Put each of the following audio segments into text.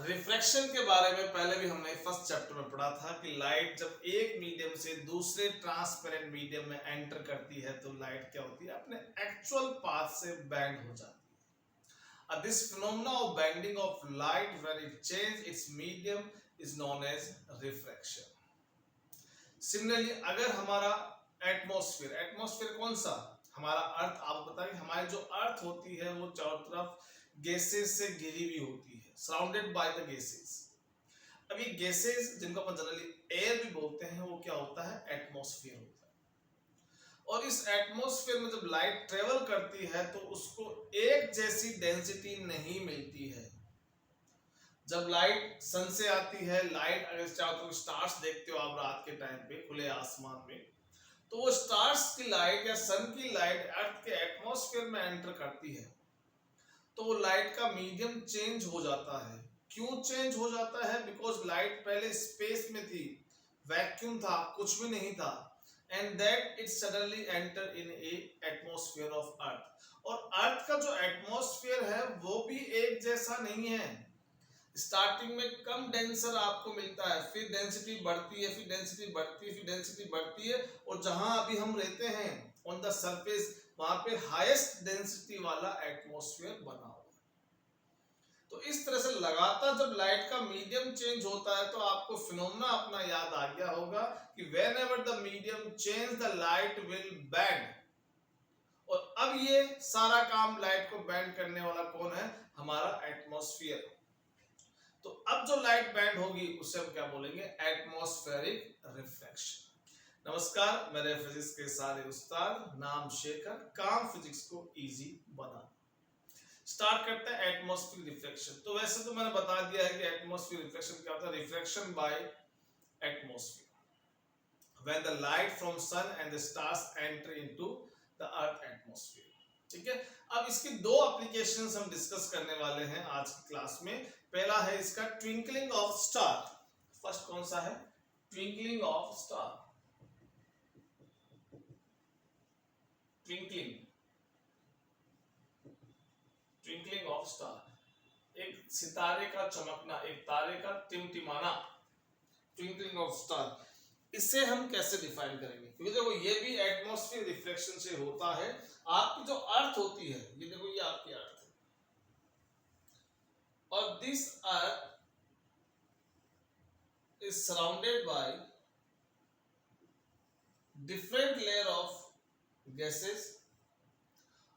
Refraction के बारे में पहले भी हमने फर्स्ट चैप्टर में पढ़ा था कि लाइट जब एक मीडियम से दूसरे ट्रांसपेरेंट मीडियम में एंटर करती है तो लाइट क्या होती है, अपने एक्चुअल पाथ से बेंड हो जाती है। This phenomena of bending of light when it change its medium is known as refraction. Similarly अगर हमारा एटमॉस्फेयर कौन सा, हमारा अर्थ, आप बताइए हमारी जो अर्थ होती है वो चारों तरफ गैसेस से घिरी हुई होती है, सराउंडेड बाय द गैसेस। अब ये गैसेस जिनको अपन जनरली एयर भी बोलते हैं वो क्या होता है, एटमॉस्फेयर होता है। और इस एटमॉस्फेयर में जब लाइट ट्रेवल करती है तो उसको एक जैसी डेंसिटी नहीं मिलती है। जब लाइट सन से आती है, लाइट अगर चाहो तो स्टार्स देखते हो आप रात के टाइम पे खुले आसमान में, तो वो स्टार्स की लाइट या सन की लाइट अर्थ के एटमॉस्फेयर में एंटर करती है तो वो लाइट का मीडियम चेंज हो जाता है। क्यों चेंज हो जाता है? बिकॉज लाइट पहले स्पेस में थी, वैक्यूम था, कुछ भी नहीं था, and that it suddenly enter in A atmosphere of earth. और अर्थ का जो एटमॉस्फेयर है वो भी एक जैसा नहीं है। स्टार्टिंग में कम डेंसर आपको मिलता है, फिर डेंसिटी बढ़ती है, फिर डेंसिटी बढ़ती है, फिर डेंसिटी बढ़ती है, और जहां अभी हम रहते हैं ऑन द सरफेस वहां पे हाईएस्ट डेंसिटी वाला एटमॉस्फेयर बना हुआ है। तो इस तरह से लगातार जब लाइट का मीडियम चेंज होता है तो आपको फिनोमेना अपना याद आ गया होगा कि when ever the medium change the light will bend. और अब ये सारा काम लाइट को बेंड करने वाला कौन है, हमारा एटमॉस्फेयर। तो अब जो लाइट बैंड होगी उसे हम क्या बोलेंगे, एटमॉस्फेरिक रिफ्रैक्शन। नमस्कार, मेरे फिजिक्स के सारे उस्ताद, नाम शेखर, काम फिजिक्स को इजी बना। स्टार्ट करते हैं एटमॉस्फेरिक रिफ्रैक्शन। तो वैसे तो मैंने बता दिया है कि एटमॉस्फेरिक रिफ्रैक्शन क्या होता है, refraction by atmosphere when the light from sun and the stars enter into the earth atmosphere. ठीक है, अब इसकी दो एप्लीकेशंस हम डिस्कस करने वाले हैं आज की क्लास में। पहला है इसका ट्विंकलिंग ऑफ स्टार। फर्स्ट कौन सा है, twinkling of star. Twinkling of star, एक सितारे का चमकना, एक तारे का टिमटिमाना, ट्विंकलिंग ऑफ स्टार। इसे हम कैसे डिफाइन करेंगे, क्योंकि देखो ये भी एटमॉस्फेयर रिफ्लेक्शन से होता है। आपकी जो अर्थ होती है, ये देखो ये आपकी अर्थ है, और this earth is surrounded by different layer of gases।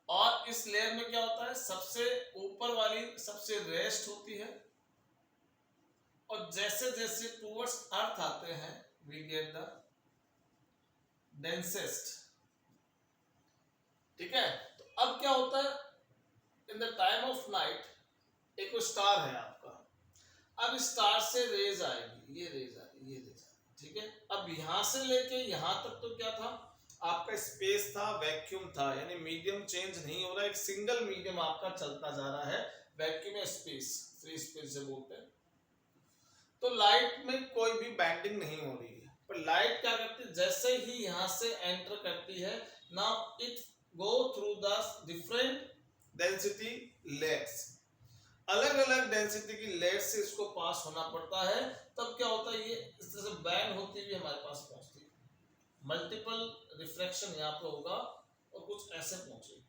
और इस लेयर में क्या होता है, सबसे ऊपर वाली सबसे रेस्ट होती है, और जैसे जैसे टूवर्ड्स अर्थ आते हैं we get the densest। ठीक है, तो अब क्या होता है, in the time of night एक स्टार है आपका, अब स्टार से रेज आएगी, ये रेज आएगी, ये रेज आएगी। ठीक है, अब यहां से लेके यहां तक तो क्या था, आपका स्पेस था, वैक्यूम था, यानी मीडियम चेंज नहीं हो रहा, एक सिंगल मीडियम आपका चलता जा रहा है, वैक्यूम या स्पेस, फ्री स्पेस से बोलते हैं। तो लाइट में कोई भी बेंडिंग नहीं हो रही है, पर लाइट क्या करती है, जैसे ही यहां से एंटर करती है, now it go through the different density layers, अलग अलग डेंसिटी की लेयर से इसको पास होना पड़ता है। तब क्या होता है, ये इस तरह से बैंड होती हुई हमारे पास पहुंचती है। मल्टीपल रिफ्रैक्शन यहाँ पे होगा और कुछ ऐसे पहुंचेगी।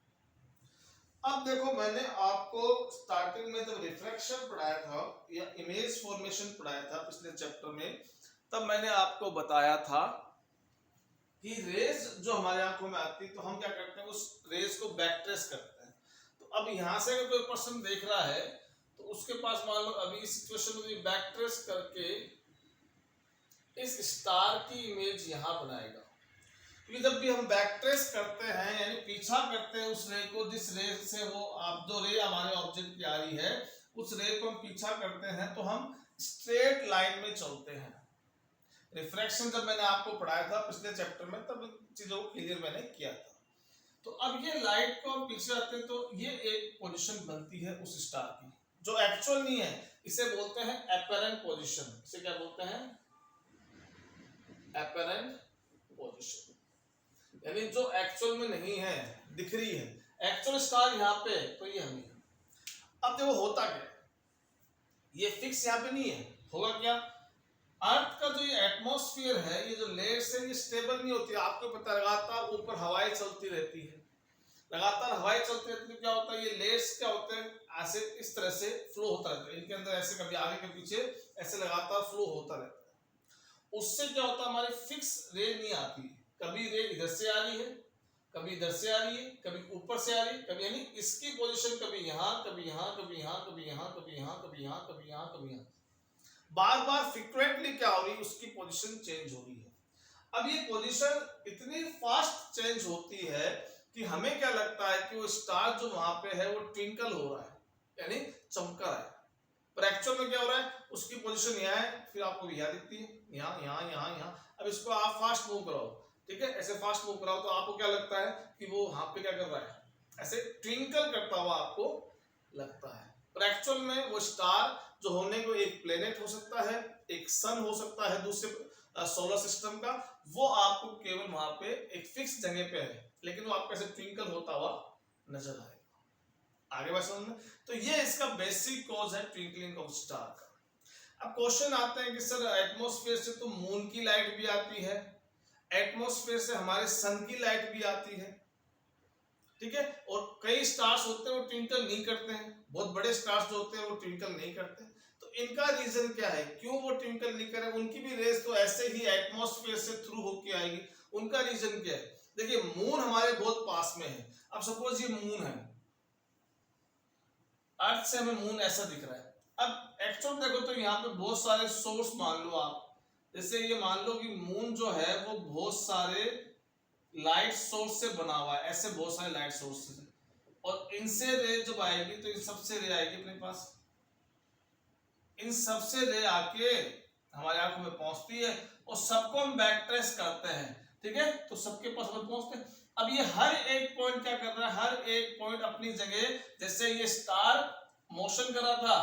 अब देखो, मैंने आपको स्टार्टिंग में जब रिफ्रैक्शन पढ़ाया था या इमेज फॉर्मेशन पढ़ाया था पिछले चैप्टर में, तब मैंने आपको बताया था कि रेज जो हमारे आंखों में आती है तो हम क्या करते हैं, उस रेज को बैक ट्रेस करते हैं। तो अब यहाँ से अगर कोई पर्सन देख रहा है तो उसके पास मान लो अभी इस सिचुएशन में बैक ट्रेस करके इस स्टार की इमेज यहाँ बनाएगा। क्योंकि जब भी हम बैक ट्रेस करते हैं यानी पीछा करते हैं उस रे को, जिस रे से वो आप जो रे हमारे ऑब्जेक्ट की आ रही है उस रे को हम पीछा करते हैं, तो हम स्ट्रेट लाइन में चलते हैं। रिफ्रैक्शन जब मैंने आपको पढ़ाया था पिछले चैप्टर में, तब चीजों को क्लियर मैंने किया था। तो अब ये लाइट को हम पीछे आते हैं तो ये एक पोजीशन बनती है उस स्टार की जो एक्चुअल नहीं है, इसे बोलते हैं एपरेंट पोजीशन। इसे क्या बोलते हैं, एपरेंट पोजीशन, यानी जो एक्चुअल में नहीं है, दिख रही है। एक्चुअल स्टार यहाँ पे तो ये हम है। अब देखो होता क्या, ये फिक्स यहाँ पे नहीं है। होगा क्या, अर्थ का जो ये एटमॉस्फेयर है, ये जो लेयर्स है, ये स्टेबल नहीं होती। आपको पता है लगातार ऊपर हवाएं चलती रहती है, लगातार हवाएं चलती रहती है, क्या होता है ये लेयर्स क्या होते हैं ऐसे इस तरह से फ्लो होता रहता है, इनके अंदर ऐसे कभी आगे कभी पीछे ऐसे लगातार फ्लो होता रहता है। उससे क्या होता है हमारी फिक्स रे नहीं आती, कभी रे इधर से आ रही है, कभी इधर से आ रही है, कभी ऊपर से आ रही है, कभी यानी इसकी पोजीशन कभी यहाँ, कभी यहाँ, कभी यहाँ, कभी यहाँ, कभी यहाँ, कभी यहाँ, कभी यहाँ, कभी यहाँ, बार बार फ्रीक्वेंटली क्या हो रही है उसकी पोजीशन चेंज हो रही है। अब ये पोजीशन इतनी फास्ट चेंज होती है कि हमें क्या लगता है कि वो स्टार जो वहां पे है वो ट्विंकल हो रहा है, यानी चमक रहा है, पर एक्चुअल में क्या हो रहा है उसकी पोजीशन यहाँ है, फिर आपको यहाँ दिखती है, यहाँ यहाँ यहाँ यहाँ। अब इसको आप फास्ट मूव कराओ, ठीक है, ऐसे फास्ट मूव कराओ तो आपको क्या लगता है कि वो वहां पे क्या कर रहा है, ऐसे ट्विंकल करता हुआ आपको लगता है, पर एक्चुअल में वो स्टार जो होने को एक प्लेनेट हो सकता है, एक सन हो सकता है दूसरे सोलर सिस्टम का, वो आपको केवल वहां पे एक फिक्स जगह पे है, लेकिन वो आपको ऐसे ट्विंकल होता हुआ नजर आएगा। आगे बात समझ में, तो ये इसका बेसिक कॉज है ट्विंकलिंग ऑफ स्टार का। अब क्वेश्चन आते हैं कि सर एटमॉस्फेयर से तो मून की लाइट भी आती है, एटमॉस्फेयर से हमारे सन की लाइट भी आती है, ठीक है, और कई स्टार्स होते हैं वो ट्विंकल नहीं करते हैं, बहुत बड़े स्टार्स जो होते हैं वो ट्विंकल नहीं करते। तो इनका रीजन क्या है, क्यों वो ट्विंकल नहीं करे, उनकी भी रेस तो ऐसे ही एटमॉस्फेयर से थ्रू होके आएगी, उनका रीजन क्या है। देखिए मून हमारे बहुत पास में है, अब सपोज ये मून है, अर्थ से हमें मून ऐसा दिख रहा है, अब एक्चुअल देखो तो यहाँ पे बहुत सारे सोर्स मान लो आप, जैसे ये मान लो कि मून जो है वो बहुत सारे लाइट सोर्स से बना हुआ है, ऐसे बहुत सारे लाइट सोर्स से, और इनसे रे जब आएगी तो इन सबसे रे आएगी अपने पास, इन सबसे रे आके हमारे आंखों में पहुंचती है और सबको हम बैक ट्रेस करते हैं, ठीक है, तो सबके पास हम पहुंचते हैं। अब ये हर एक पॉइंट क्या कर रहा है, हर एक पॉइंट अपनी जगह, जैसे ये स्टार मोशन कर रहा था,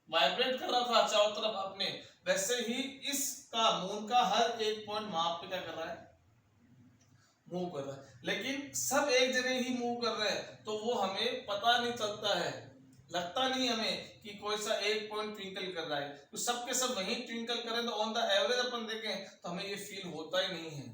वाइब्रेट कर रहा था चारों तरफ अपने, वैसे ही इसका मून का हर एक पॉइंट वहां पे क्या कर रहा है, मूव कर रहा है, लेकिन सब एक जगह ही मूव कर रहे हैं, तो वो हमें पता नहीं चलता है, लगता नहीं हमें कि कोई सा एक पॉइंट ट्विंकल कर रहा है, तो सब के सब वहीं ट्विंकल करें तो ऑन द एवरेज अपन देखें तो हमें ये फील होता ही नहीं है,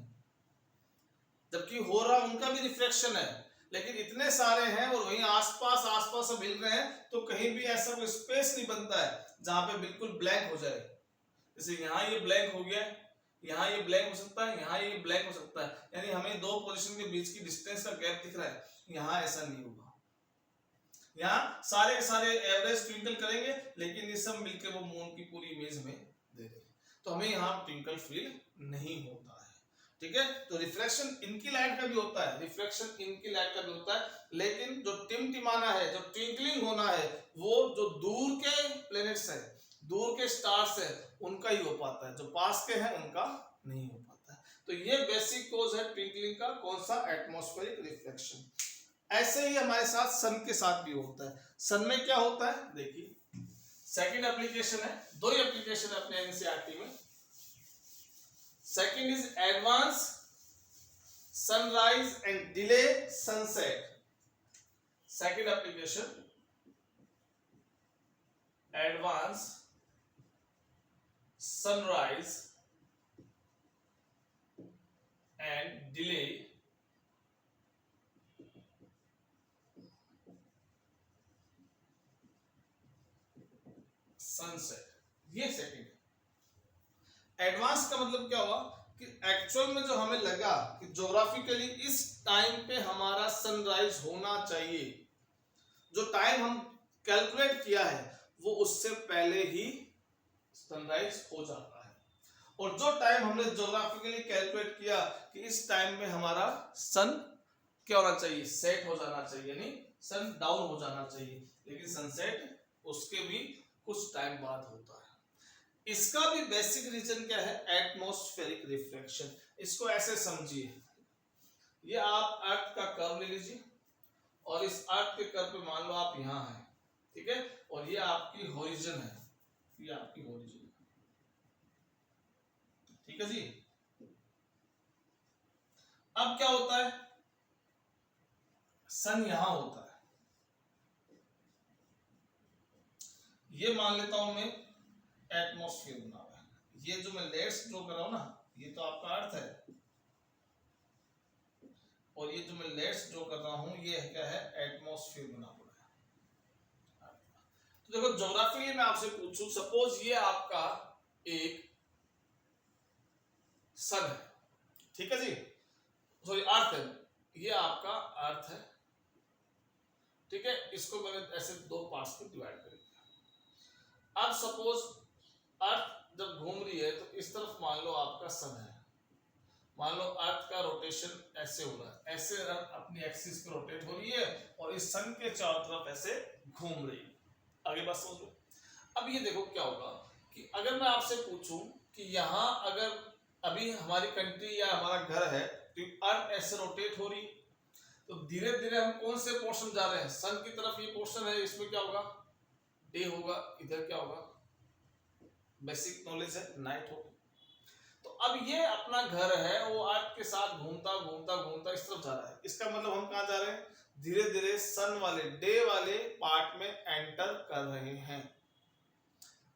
जबकि हो रहा उनका भी रिफ्लेक्शन है, लेकिन इतने सारे हैं और वहीं आसपास आसपास सब मिल रहे हैं, तो कहीं भी ऐसा कोई स्पेस नहीं बनता है जहां पे बिल्कुल ब्लैंक हो जाए। जैसे यहाँ ये ब्लैंक हो गया, यहाँ ये ब्लैंक हो सकता है, यहाँ ये ब्लैंक हो सकता है, यानी हमें दो पोजीशन के बीच की डिस्टेंस का गैप दिख रहा है, यहाँ ऐसा नहीं होगा, यहाँ सारे के सारे एवरेज ट्विंकल करेंगे, लेकिन ये सब मिलकर वो मून की पूरी इमेज में दे देंगे, तो हमें यहाँ ट्विंकल फील नहीं होता है, ठीक है। तो रिफ्लेक्शन इनकी लाइट का भी होता है, रिफ्लेक्शन इनकी लाइट का भी होता है, लेकिन जो टिमटिमाना है, जो ट्विंकलिंग होना है, वो जो दूर के प्लैनेट्स है, दूर के स्टार्स है, उनका ही हो पाता है, जो पास के हैं उनका नहीं हो पाता है। तो ये बेसिक कॉज है ट्विंकलिंग का, कौन सा, एटमॉस्फेरिक रिफ्लेक्शन। ऐसे ही हमारे साथ सन के साथ भी होता है। सन में क्या होता है, देखिए सेकंड एप्लीकेशन है, दो ही एप्लीकेशन है अपने एनसीईआरटी में। Second is advance sunrise and delay sunset. Second application advance sunrise and delay sunset, ये सेकंड है। एडवांस का मतलब क्या हुआ कि एक्चुअल में जो हमें लगा कि ज्योग्राफिकली इस टाइम पे हमारा सनराइज होना चाहिए, जो टाइम हम कैलकुलेट किया है वो उससे पहले ही सनराइज हो जाता है, और जो टाइम हमने ज्योग्राफिकली कैलकुलेट किया कि इस टाइम में हमारा सन क्या होना चाहिए, सेट हो जाना चाहिए, यानी सन डाउन हो जाना चाहिए, लेकिन सनसेट उसके भी कुछ टाइम बाद होता है। इसका भी बेसिक रीजन क्या है, एटमॉस्फेरिक रिफ्लेक्शन। इसको ऐसे समझिए, ये आप अर्थ का कर्व ले लीजिए और इस अर्थ के कर्व पे मान लो आप यहां हैं, ठीक है, और ये आपकी होरिजन है, ये आपकी होरिजन, ठीक है जी। अब क्या होता है, सन यहां होता है, ये मान लेता हूं मैं एटमॉस्फेयर बना हुआ है, ये जो मैं लेट्स ड्रॉ कर रहा हूं ना, ये तो आपका अर्थ है, और ये जो मैं लेट्स ड्रॉ कर रहा हूं ये क्या है, एटमॉस्फेयर बना हुआ है। तो देखो ज्योग्राफी में आपसे पूछूं, सपोज ये आपका एक सन है, ठीक है जी, सॉरी अर्थ है, ये आपका अर्थ है, ठीक है, इसको मैंने ऐसे दो पार्ट्स में डिवाइड कर दिया। अब सपोज अर्थ जब घूम रही है तो इस तरफ मान लो आपका सन है, मान लो अर्थ का रोटेशन ऐसे हो रहा है, ऐसे अर्थ अपनी एक्सिस पे रोटेट हो रही है और इस सन के चारों तरफ ऐसे घूम रही है। आगे बात समझ लो। अब ये देखो क्या होगा कि अगर मैं आपसे पूछूं कि यहाँ अगर अभी हमारी कंट्री या हमारा घर है तो अर्थ ऐसे रोटेट हो रही, तो धीरे धीरे हम कौन से पोर्शन जा रहे हैं, सन की तरफ। ये पोर्शन है, इसमें क्या होगा, डे होगा, इधर क्या होगा, बेसिक नॉलेज है, नाइट होगा। तो अब ये अपना घर है, वो अर्थ के साथ घूमता घूमता घूमता इस तरफ जा रहा है। इसका मतलब हम कहाँ जा रहे हैं, धीरे धीरे सन वाले डे वाले पार्ट में एंटर कर रहे हैं।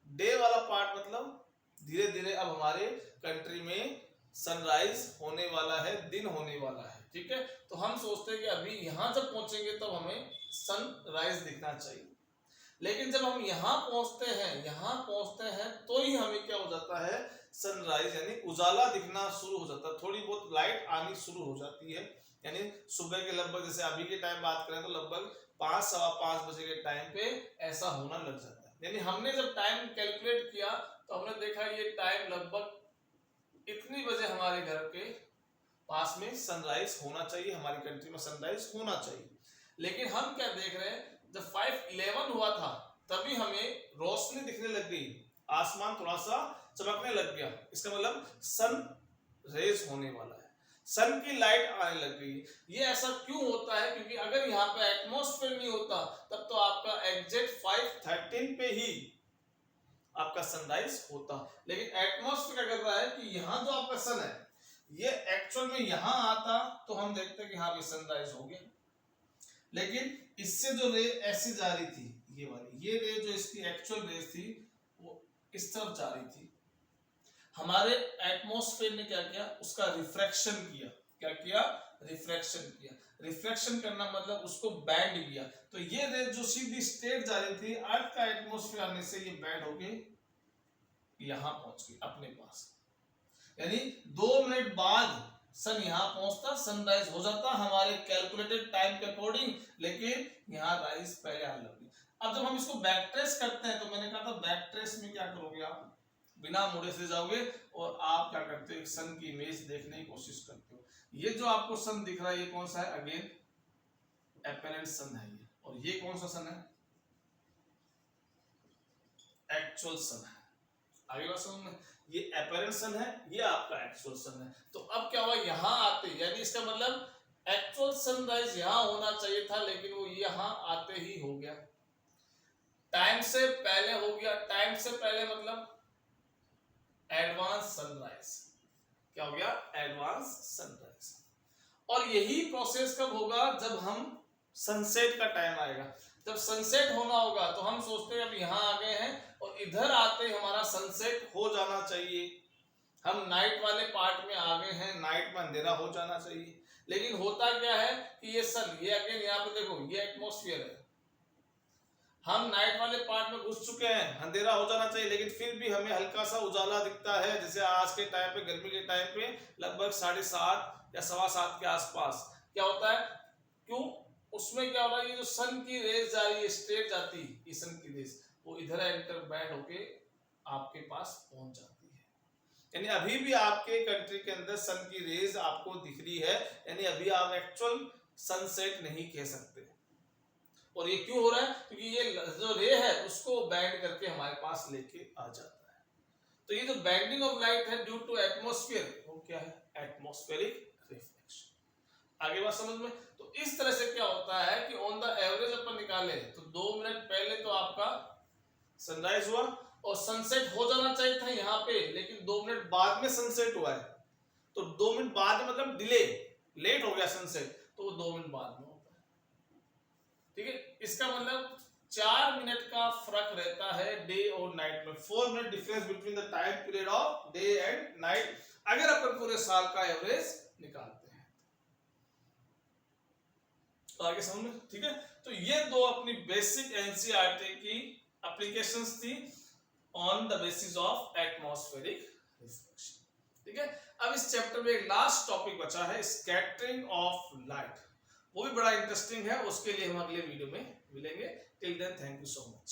डे वाला पार्ट मतलब धीरे धीरे अब हमारे कंट्री में सनराइज होने वाला है, दिन होने वाला है, ठीक है। तो हम सोचते हैं कि अभी यहाँ जब पहुंचेंगे तब हमें सनराइज दिखना चाहिए, लेकिन जब हम यहाँ पहुंचते हैं तो ही हमें क्या हो जाता है, सनराइज यानी उजाला दिखना शुरू हो जाता है, थोड़ी बहुत लाइट आनी शुरू हो जाती है। यानी सुबह के लगभग, जैसे अभी के टाइम बात करें तो लगभग 5 सवा 5 बजे के टाइम पे ऐसा होना लग जाता है। यानी हमने जब टाइम कैलकुलेट किया तो हमने देखा ये टाइम लगभग इतनी बजे हमारे घर के पास में सनराइज होना चाहिए, हमारी कंट्री में सनराइज होना चाहिए। लेकिन हम क्या देख रहे हैं, जब 5:11 हुआ था तभी हमें रोशनी दिखने लग गई, आसमान थोड़ा सा चमकने लग गया। इसका मतलब सन रेज होने वाला है, सन की लाइट आने लग गई। ये ऐसा क्यों होता है, क्योंकि अगर यहाँ पे एटमॉस्फेयर नहीं होता तब तो आपका एग्जैक्ट 5:13 पे ही आपका सनराइज होता। लेकिन एटमॉस्फेयर क्या कर रहा है कि यहाँ जो आपका सन है ये एक्चुअल में यहाँ आता तो हम देखते हैं कि हाँ भी सनराइज हो गया, लेकिन इससे जो रे ऐसी जा रही थी, ये वाली ये रे जो इसकी एक्चुअल रेस थी वो इस तरफ जा रही थी। हमारे एटमॉस्फेयर ने क्या किया, उसका रिफ्रैक्शन किया। क्या किया, रिफ्रैक्शन किया। रिफ्रैक्शन करना मतलब उसको बैंड किया। तो ये रे जो सीधी स्ट्रेट जा रही थी, अर्थ का एटमॉस्फेयर आने से ये बैंड होके यहां पहुंच गई अपने पास। यानी 2 मिनट बाद सन यहाँ पहुंचता, सनराइज हो जाता हमारे कैलकुलेटेड टाइम के अकॉर्डिंग, लेकिन यहाँ राइज पहले आने लगी। अब जब हम इसको बैक ट्रेस करते हैं तो मैंने कहा था बैक ट्रेस में क्या करोगे, आप बिना मुड़े से जाओगे और आप क्या करते हो, सन की इमेज देखने की कोशिश करते हो। ये जो आपको सन दिख रहा है ये कौन सा है, अगेन अपरेंट सन है ये, और ये कौन सा सन है, एक्चुअल सन है। आगे बात समझ में, ये अपरेंट सन है, ये आपका एक्चुअल सन है। तो अब क्या हुआ, यहाँ आते, यानी इसका मतलब एक्चुअल सनराइज यहाँ होना चाहिए था, लेकिन वो यहाँ आते ही हो गया, टाइम से पहले हो गया। टाइम से पहले मतलब एडवांस सनराइज। क्या हो गया, एडवांस सनराइज। और यही प्रोसेस कब होगा, जब हम सनसेट का टाइम आएगा। जब सनसेट होना होगा तो हम सोचते हैं अब यहाँ आ गए हैं और इधर आते ही हमारा सनसेट हो जाना चाहिए। हम नाइट वाले पार्ट में आ गए हैं, नाइट में अंधेरा हो जाना चाहिए। लेकिन होता क्या है कि ये सन, ये अगेन यहाँ पे देखो ये एटमॉस्फेयर है, हम नाइट वाले पार्ट में घुस चुके हैं, अंधेरा हो जाना चाहिए, लेकिन फिर भी हमें हल्का सा उजाला दिखता है। जैसे आज के टाइम पे, गर्मी के टाइम पे लगभग 7:30 या 7:15 के आसपास क्या होता है, क्यों, उसमें क्या हो रहा है, ये जो सन की रेज जा रही है, स्ट्रेट जाती है, ये सन की रेज वो इधर एंटर बैंड होके आपके पास पहुंच जाती है। यानी अभी भी आपके कंट्री के अंदर सन की रेज आपको दिख रही है, यानी अभी आप एक्चुअल सनसेट नहीं कह सकते। और ये क्यों हो रहा है, क्योंकि ये जो रे है उसको बैंड करके हमारे पास लेके आ जाता है। तो ये जो बैंडिंग ऑफ लाइट है ड्यू टू एटमॉस्फेयर, वो क्या है, एटमॉस्फेरिक रिफ्लेक्शन। आगे बात समझ में। तो इस तरह से क्या होता है कि ऑन द एवरेज अपन निकाले तो 2 मिनट पहले तो आपका सनराइज हुआ और सनसेट हो जाना चाहिए था यहाँ पे, लेकिन 2 मिनट बाद में सनसेट हुआ है। तो 2 मिनट बाद मतलब डिले, लेट हो गया सनसेट, तो वो 2 मिनट बाद में होता है, ठीक है। इसका मतलब 4 मिनट का फर्क रहता है डे और नाइट में। 4 minute difference between the time period of day and night, अगर अपन पूरे साल का एवरेज निकालते हैं। तो आगे समझ में, ठीक है। तो ये दो अपनी बेसिक एनसीईआरटी की एप्लीकेशंस थी on the basis of atmospheric reflection, ठीक है। अब इस चैप्टर में एक लास्ट टॉपिक बचा है, स्कैटरिंग ऑफ लाइट। वो भी बड़ा इंटरेस्टिंग है, उसके लिए हम अगले वीडियो में मिलेंगे। Till then thank you so much.